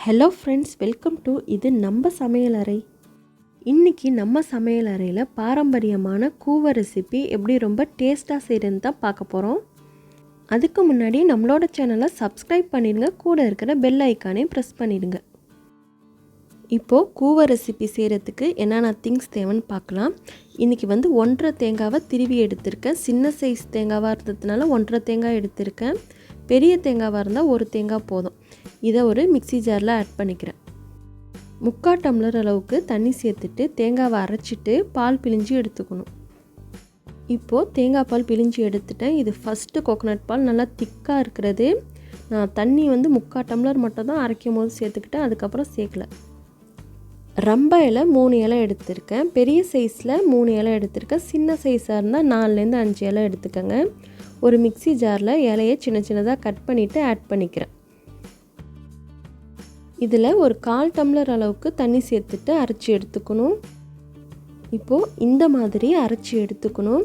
Hello friends, welcome to இது நம்ம சமையலறை. இன்றைக்கி நம்ம சமையலறையில் பாரம்பரியமான கூவ ரெசிபி எப்படி ரொம்ப டேஸ்ட்டாக செய்கிறதுன்னு தான் பார்க்க போகிறோம். அதுக்கு முன்னாடி நம்மளோட சேனலை சப்ஸ்கிரைப் பண்ணிடுங்க, கூட இருக்கிற பெல் ஐக்கானையும் ப்ரெஸ் பண்ணிடுங்க. இப்போது கூவ ரெசிபி செய்கிறதுக்கு என்னென்ன திங்ஸ் தேவைன்னு பார்க்கலாம். இன்றைக்கி 1.5 தேங்காவை திருவி எடுத்திருக்கேன். சின்ன சைஸ் தேங்காவாக இருந்ததுனால 1.5 தேங்காய் எடுத்திருக்கேன். பெரிய தேங்காவாக இருந்தால் 1 தேங்காய் போதும். இதை ஒரு மிக்ஸி ஜாரில் ஆட் பண்ணிக்கிறேன். 3/4 டம்ளர் அளவுக்கு தண்ணி சேர்த்துட்டு தேங்காவை அரைச்சிட்டு பால் பிழிஞ்சு எடுத்துக்கணும். இப்போது தேங்காய் பால் பிழிஞ்சு எடுத்துட்டேன். இது ஃபஸ்ட்டு கோகோனட் பால், நல்லா திக்காக இருக்கிறது. நான் தண்ணி 3/4 டம்ளர் மட்டும் தான் அரைக்கும் போது சேர்த்துக்கிட்டேன், அதுக்கப்புறம் சேர்க்கல. ரம்ப இலை 3 இலை எடுத்திருக்கேன். பெரிய சைஸில் 3 இலை எடுத்திருக்கேன். சின்ன சைஸாக இருந்தால் 4லேருந்து 5 இலை எடுத்துக்கோங்க. ஒரு மிக்ஸி ஜாரில் இலையை சின்ன சின்னதாக கட் பண்ணிவிட்டு ஆட் பண்ணிக்கிறேன். இதில் ஒரு 1/4 டம்ளர் அளவுக்கு தண்ணி சேர்த்துட்டு அரைச்சி எடுத்துக்கணும். இப்போது இந்த மாதிரி அரைச்சி எடுத்துக்கணும்.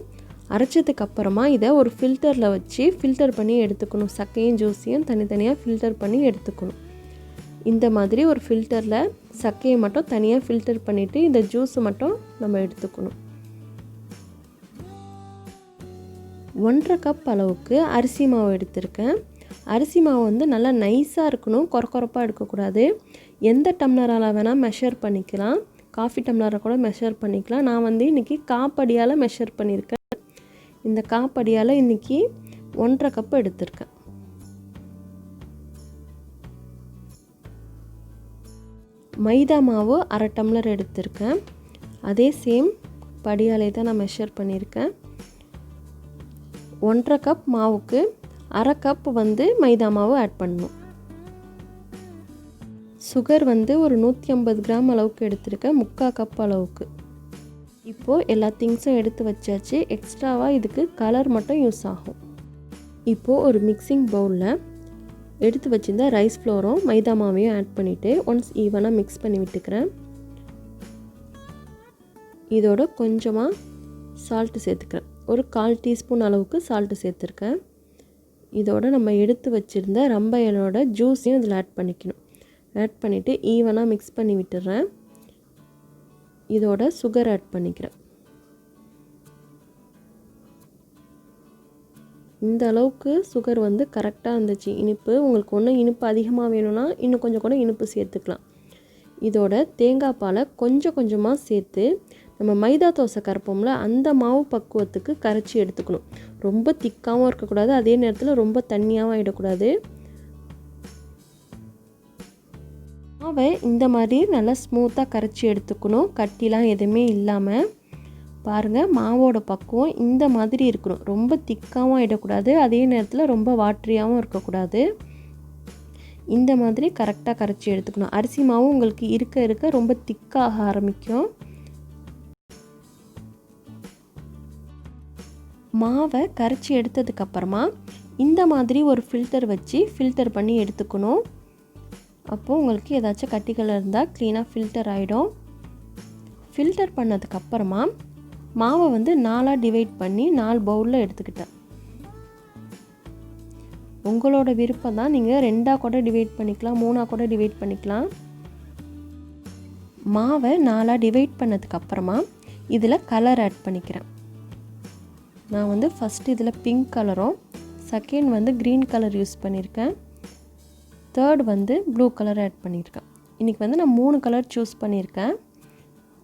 அரைச்சதுக்கப்புறமா இதை ஒரு ஃபில்டரில் வச்சு ஃபில்டர் பண்ணி எடுத்துக்கணும். சக்கையும் ஜூஸையும் தனித்தனியாக ஃபில்டர் பண்ணி எடுத்துக்கணும். இந்த மாதிரி ஒரு ஃபில்டரில் சக்கையை மட்டும் தனியாக ஃபில்டர் பண்ணிவிட்டு இந்த ஜூஸை மட்டும் நம்ம எடுத்துக்கணும். 1.5 கப் அளவுக்கு அரிசி மாவு எடுத்திருக்கேன். அரிசி மாவு நல்லா நைஸாக இருக்கணும், கொரப்பாக எடுக்கக்கூடாது. எந்த டம்ளரால் வேணால் மெஷர் பண்ணிக்கலாம். காஃபி டம்ளரை கூட மெஷர் பண்ணிக்கலாம். நான் இன்றைக்கி காப்படியால் மெஷர் பண்ணியிருக்கேன். இந்த காப்படியால் இன்றைக்கி 1.5 கப் எடுத்திருக்கேன். மைதா மாவு 1/2 டம்ளர் எடுத்திருக்கேன். அதே சேம் படியாலே தான் நான் மெஷர் பண்ணியிருக்கேன். 1.5 கப் மாவுக்கு 1/2 கப் மைதா மாவு ஆட் பண்ணணும். சுகர் ஒரு 150 கிராம் அளவுக்கு எடுத்திருக்கேன், 3/4 கப் அளவுக்கு. இப்போது எல்லா திங்ஸும் எடுத்து வச்சாச்சு. எக்ஸ்ட்ராவாக இதுக்கு கலர் மட்டும் யூஸ் ஆகும். இப்போது ஒரு மிக்சிங் பவுலில் எடுத்து வச்சுருந்த ரைஸ் ஃப்ளோரும் மைதா மாவையும் ஆட் பண்ணிவிட்டு ஒன்ஸ் ஈவனாக மிக்ஸ் பண்ணி விட்டுக்கிறேன். இதோட கொஞ்சமாக சால்ட்டு சேர்த்துக்கிறேன். ஒரு 1/4 டீஸ்பூன் அளவுக்கு சால்ட்டு சேர்த்துருக்கேன். இதோட நம்ம எடுத்து வச்சுருந்த ரம்ப இலையோட ஜூஸையும் இதில் ஆட் பண்ணிக்கணும். ஆட் பண்ணிவிட்டு ஈவனாக மிக்ஸ் பண்ணி விட்டுறேன். இதோட சுகர் ஆட் பண்ணிக்கிறேன். இந்த அளவுக்கு சுகர் கரெக்டாக இருந்துச்சு இனிப்பு. உங்களுக்கு ஒன்றும் இனிப்பு அதிகமாக வேணும்னா இன்னும் கொஞ்சம் கூட இனிப்பு சேர்த்துக்கலாம். இதோட தேங்காய் பாலை கொஞ்சம் கொஞ்சமாக சேர்த்து நம்ம மைதா தோசை கரைப்போம்ல, அந்த மாவு பக்குவத்துக்கு கரைச்சி எடுத்துக்கணும். ரொம்ப திக்காகவும் இருக்கக்கூடாது, அதே நேரத்தில் ரொம்ப தண்ணியாகவும் ஆகிடக்கூடாது. மாவை இந்த மாதிரி நல்லா ஸ்மூத்தாக கரைச்சி எடுத்துக்கணும், கட்டிலாம் எதுவுமே இல்லாமல். பாருங்கள், மாவோட பக்குவம் இந்த மாதிரி இருக்கணும். ரொம்ப திக்காகவும் ஆகிடக்கூடாது, அதே நேரத்தில் ரொம்ப வாட்டரியாகவும் இருக்கக்கூடாது. இந்த மாதிரி கரெக்டாக கரைச்சி எடுத்துக்கணும். அரிசி மாவும் உங்களுக்கு இருக்க இருக்க ரொம்ப திக்காக ஆரம்பிக்கும். மாவை கரைச்சி எடுத்ததுக்கப்புறமா இந்த மாதிரி ஒரு ஃபில்டர் வச்சு ஃபில்டர் பண்ணி எடுத்துக்கணும். அப்போது உங்களுக்கு ஏதாச்சும் கட்டிகள் இருந்தால் க்ளீனாக ஃபில்டர் ஆகிடும். ஃபில்டர் பண்ணதுக்கப்புறமா மாவை 4ஆக டிவைட் பண்ணி 4 பவுலில் எடுத்துக்கிட்டேன். உங்களோட விருப்பம் தான், நீங்கள் 2ஆக கூட டிவைட் பண்ணிக்கலாம், 3ஆக கூட டிவைட் பண்ணிக்கலாம். மாவை 4ஆக டிவைட் பண்ணதுக்கப்புறமா இதில் கலர் ஆட் பண்ணிக்கிறேன். நான் ஃபஸ்ட்டு இதில் பிங்க் கலரும், செகண்ட் க்ரீன் கலர் யூஸ் பண்ணியிருக்கேன், தேர்ட் ப்ளூ கலர் ஆட் பண்ணியிருக்கேன். இன்றைக்கி நான் 3 கலர் சூஸ் பண்ணியிருக்கேன்.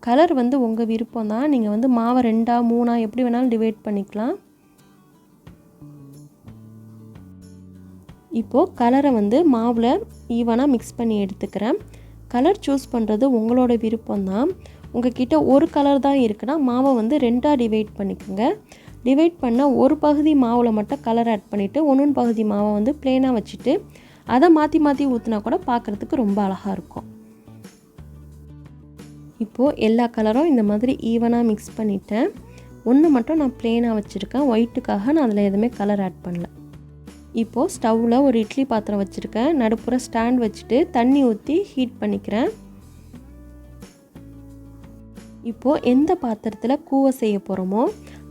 கலர் உங்கள் விருப்பம் தான். நீங்கள் மாவை 2ஆ 3ஆ எப்படி வேணாலும் டிவைட் பண்ணிக்கலாம். இப்போது கலரை மாவில் ஈவனாக மிக்ஸ் பண்ணி எடுத்துக்கிறேன். கலர் சூஸ் பண்ணுறது உங்களோட விருப்பம் தான். உங்கள்கிட்ட ஒரு கலர் தான் இருக்குன்னா மாவை 2ஆக டிவைட் பண்ணிக்கோங்க. டிவைட் பண்ண ஒரு பகுதி மாவில் மட்டும் கலர் ஆட் பண்ணிவிட்டு ஒன்று பகுதி மாவை ப்ளெயினாக வச்சுட்டு அதை மாற்றி மாற்றி ஊற்றினா கூட பார்க்குறதுக்கு ரொம்ப அழகாக இருக்கும். இப்போது எல்லா கலரும் இந்த மாதிரி ஈவனாக மிக்ஸ் பண்ணிவிட்டேன். ஒன்று மட்டும் நான் ப்ளெயினாக வச்சுருக்கேன், ஒயிட்டுக்காக நான் அதில் எதுவுமே கலர் ஆட் பண்ணல. இப்போது ஸ்டவ்வில் ஒரு இட்லி பாத்திரம் வச்சுருக்கேன். நடுப்புற ஸ்டாண்ட் வச்சுட்டு தண்ணி ஊற்றி ஹீட் பண்ணிக்கிறேன். இப்போது எந்த பாத்திரத்தில் கூவ செய்ய போகிறோமோ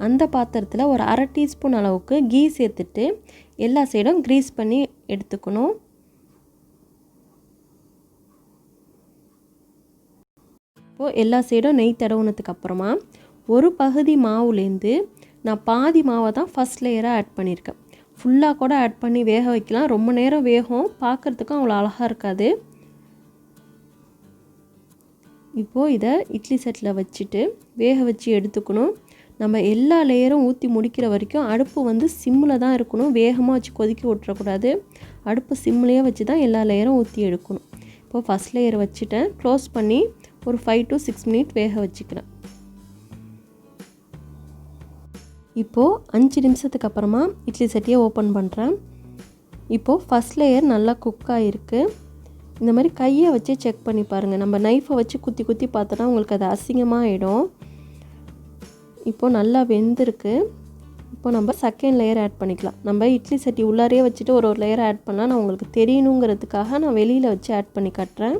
அந்த பாத்திரத்தில் ஒரு 1/2 டீஸ்பூன் அளவுக்கு கீ சேர்த்துட்டு எல்லா சைடும் க்ரீஸ் பண்ணி எடுத்துக்கணும். இப்போது எல்லா சைடும் நெய் தடவுனதுக்கு அப்புறமா ஒரு பகுதி மாவுலேருந்து நான் பாதி மாவை தான் ஃபஸ்ட் லேயராக ஆட் பண்ணியிருக்கேன். ஃபுல்லாக கூட ஆட் பண்ணி வேக வைக்கலாம். ரொம்ப நேரம் வேகும், பார்க்குறதுக்கும் அவ்வளோ அழகாக இருக்காது. இப்போது இதை இட்லி செட்டில் வச்சுட்டு வேக வச்சு எடுத்துக்கணும். நம்ம எல்லா லேயரும் ஊற்றி முடிக்கிற வரைக்கும் அடுப்பு வந்து சிம்மில் தான் இருக்கணும். வேகமாக வச்சு கொதிக்க விட்டுறக்கூடாது. அடுப்பு சிம்லேயே வச்சு தான் எல்லா லேயரும் ஊற்றி எடுக்கணும். இப்போது ஃபஸ்ட் லேயர் வச்சுட்டேன். க்ளோஸ் பண்ணி ஒரு 5 to 6 மினிட் வேக வச்சுக்கிறேன். இப்போது 5 நிமிஷத்துக்கு அப்புறமா இட்லி சட்டியை ஓப்பன் பண்ணுறேன். இப்போது ஃபஸ்ட் லேயர் நல்லா குக் ஆகிருக்கு. இந்த மாதிரி கையை வச்சு செக் பண்ணி பாருங்கள். நம்ம நைஃபை வச்சு குத்தி குத்தி பார்த்தோன்னா உங்களுக்கு அது அசிங்கமாக ஆகிடும். இப்போது நல்லா வெந்திருக்கு. இப்போ நம்ம செகண்ட் லேயர் ஆட் பண்ணிக்கலாம். நம்ம இட்லி சட்டி உள்ளாரையே வச்சுட்டு ஒரு லேயர் ஆட் பண்ணால் நான் உங்களுக்கு தெரியணுங்கிறதுக்காக நான் வெளியில் வச்சு ஆட் பண்ணி காட்டுறேன்.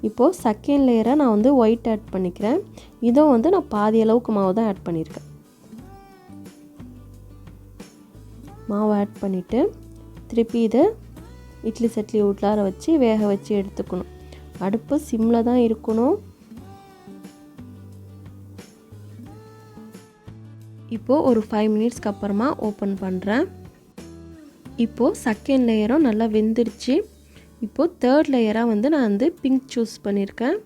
இப்போது செகண்ட் லேயரை நான் வந்து ஒயிட் ஆட் பண்ணிக்கிறேன். இதுவும் வந்து நான் பாதி அளவுக்கு மாவு தான் ஆட் பண்ணியிருக்கேன். மாவு ஆட் பண்ணிவிட்டு திருப்பி இதை இட்லி சட்லி உள்ளார வச்சு வேக வச்சு எடுத்துக்கணும். அடுப்பு சிம்மில் தான் இருக்கணும். இப்போது ஒரு 5 மினிட்ஸ்க்கு அப்புறமா ஓப்பன் பண்ணுறேன். இப்போது செகண்ட் லேயரும் நல்லா வெந்துருச்சு. இப்போது தேர்ட் லேயராக வந்து நான் வந்து பிங்க் சூஸ் பண்ணியிருக்கேன்.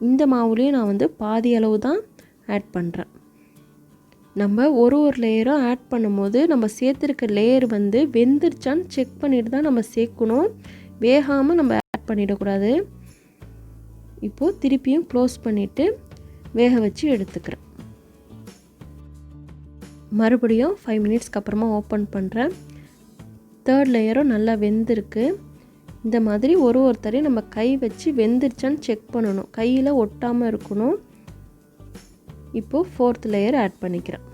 இந்த மாவுலேயும் நான் வந்து பாதி அளவு தான் ஆட் பண்ணுறேன். நம்ம ஒரு லேயரும் ஆட் பண்ணும்போது நம்ம சேர்த்துருக்க லேயர் வந்து வெந்துருச்சான்னு செக் பண்ணிட்டு தான் நம்ம சேர்க்கணும். வேகாமல் நம்ம ஆட் பண்ணிடக்கூடாது. இப்போது திருப்பியும் க்ளோஸ் பண்ணிவிட்டு வேக வச்சு எடுத்துக்கிறேன். மறுபடியும் 5 மினிட்ஸ்க்கு அப்புறமா ஓப்பன் பண்ணுறேன். தேர்ட் லேயரும் நல்லா வெந்திருக்கு. இந்த மாதிரி ஒருத்தரையும் நம்ம கை வச்சு வெந்துருச்சான்னு செக் பண்ணணும். கையில் ஒட்டாமல் இருக்கணும். இப்போது ஃபோர்த் லேயர் ஆட் பண்ணிக்கிறேன்.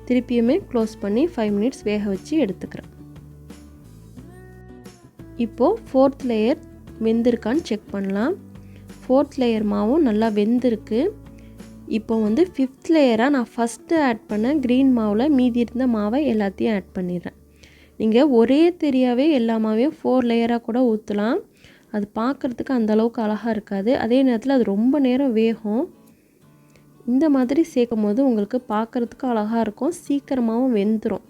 திருப்பியுமே க்ளோஸ் பண்ணி 5 மினிட்ஸ் வேக வச்சு எடுத்துக்கிறேன். இப்போது ஃபோர்த் லேயர் வெந்திருக்கான்னு செக் பண்ணலாம். ஃபோர்த் லேயர் மாவும் நல்லா வெந்திருக்கு. இப்போ வந்து ஃபிஃப்த் லேயராக நான் ஃபஸ்ட்டு ஆட் பண்ண க்ரீன் மாவில் மீதி இருந்த மாவை எல்லாத்தையும் ஆட் பண்ணிடுறேன். நீங்கள் ஒரே தெரியாவே எல்லா மாவையும் 4 லேயராக கூட ஊற்றலாம். அது பார்க்குறதுக்கு அந்தளவுக்கு அழகாக இருக்காது. அதே நேரத்தில் அது ரொம்ப நேரம் வேகும். இந்த மாதிரி சேர்க்கும் போது உங்களுக்கு பார்க்குறதுக்கு அழகாக இருக்கும். சீக்கிரமாகவும் வெந்துடும்.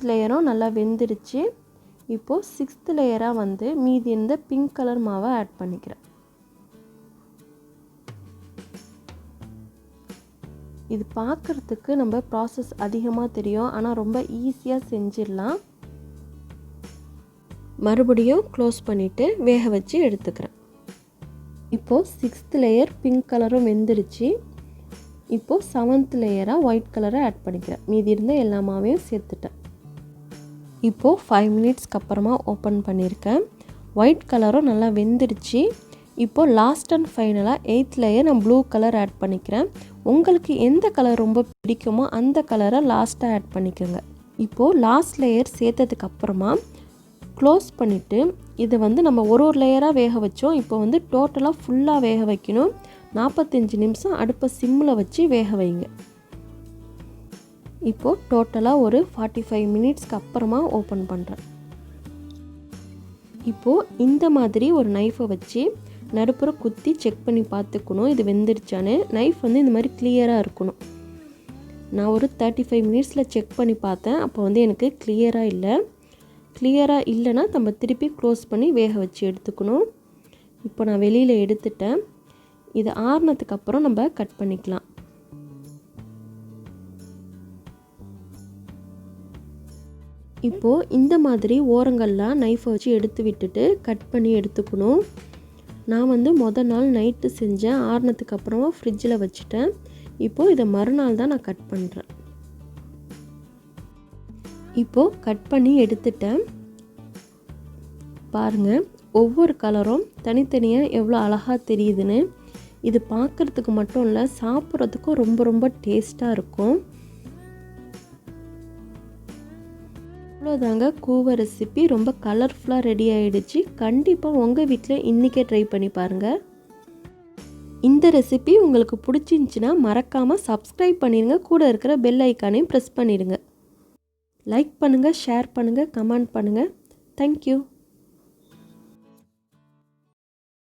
லேயரும் நல்லா வெந்துருச்சு. இப்போது 6th லேயராக வந்து மீதி இருந்த பிங்க் கலர் மாவை ஆட் பண்ணிக்கிறேன். இது பார்க்குறதுக்கு நம்ம ப்ராசஸ் அதிகமாக தெரியும், ஆனால் ரொம்ப ஈஸியாக செஞ்சிடலாம். மறுபடியும் க்ளோஸ் பண்ணிவிட்டு வேக வச்சு எடுத்துக்கிறேன். இப்போது 6th லேயர் பிங்க் கலரும் வெந்துருச்சு. இப்போது 7th லேயராக ஒயிட் கலரை ஆட் பண்ணிக்கிறேன். மீதி இருந்த எல்லா மாவையும் சேர்த்துட்டேன். இப்போது 5 மினிட்ஸ்க்கு அப்புறமா ஓப்பன் பண்ணியிருக்கேன். ஒயிட் கலரும் நல்லா வெந்துருச்சு. இப்போது லாஸ்ட் அண்ட் ஃபைனலாக 8th லேயர் நான் ப்ளூ கலர் ஆட் பண்ணிக்கிறேன். உங்களுக்கு எந்த கலர் ரொம்ப பிடிக்குமோ அந்த கலரை லாஸ்ட்டாக ஆட் பண்ணிக்கோங்க. இப்போது லாஸ்ட் லேயர் சேர்த்ததுக்கு அப்புறமா க்ளோஸ் பண்ணிவிட்டு இது வந்து நம்ம ஒரு லேயராக வேக வச்சோம். இப்போ வந்து டோட்டலாக ஃபுல்லாக வேக வைக்கணும். 45 நிமிஷம் அடுப்பை சிம்மில் வச்சு வேக வைங்க. இப்போது டோட்டலாக ஒரு 45 மினிட்ஸ்க்கு அப்புறமா ஓப்பன் பண்ணுறேன். இப்போது இந்த மாதிரி ஒரு நைஃபை வச்சு நடுப்புற குத்தி செக் பண்ணி பார்த்துக்கணும் இது வெந்துருச்சான்னு. நைஃப் வந்து இந்த மாதிரி கிளியராக இருக்கணும். நான் ஒரு 35 மினிட்ஸில் செக் பண்ணி பார்த்தேன். அப்போ வந்து எனக்கு கிளியராக இல்லை. கிளியராக இல்லைன்னா நம்ம திருப்பி க்ளோஸ் பண்ணி வேக வச்சு எடுத்துக்கணும். இப்போ நான் வெளியில் எடுத்துட்டேன். இது ஆறுனதுக்கு அப்புறம் நம்ம கட் பண்ணிக்கலாம். இப்போது இந்த மாதிரி ஓரங்கள்லாம் நைஃபை வச்சு எடுத்து விட்டுட்டு கட் பண்ணி எடுத்துக்கணும். நான் வந்து மொதல் நாள் நைட்டு செஞ்சேன். ஆறுனதுக்கு அப்புறமா ஃப்ரிட்ஜில் வச்சுட்டேன். இப்போது இதை மறுநாள் தான் நான் கட் பண்ணுறேன். இப்போது கட் பண்ணி எடுத்துட்டேன். பாருங்கள், ஒவ்வொரு கலரும் தனித்தனியாக எவ்வளோ அழகாக தெரியுதுன்னு. இது பார்க்குறதுக்கு மட்டும் இல்லை, சாப்பிட்றதுக்கும் ரொம்ப ரொம்ப டேஸ்ட்டாக இருக்கும். அவ்வளோதாங்க, கூவ ரெசிபி ரொம்ப கலர்ஃபுல்லாக ரெடி ஆகிடுச்சு. கண்டிப்பாக உங்கள் வீட்டில் இன்றைக்கே ட்ரை பண்ணி பாருங்கள். இந்த ரெசிபி உங்களுக்கு பிடிச்சிருந்துச்சின்னா மறக்காமல் சப்ஸ்கிரைப் பண்ணிடுங்க. கூட இருக்கிற பெல் ஐக்கானையும் ப்ரெஸ் பண்ணிடுங்க. லைக் பண்ணுங்கள், ஷேர் பண்ணுங்கள், கமெண்ட் பண்ணுங்கள். தேங்க்யூ.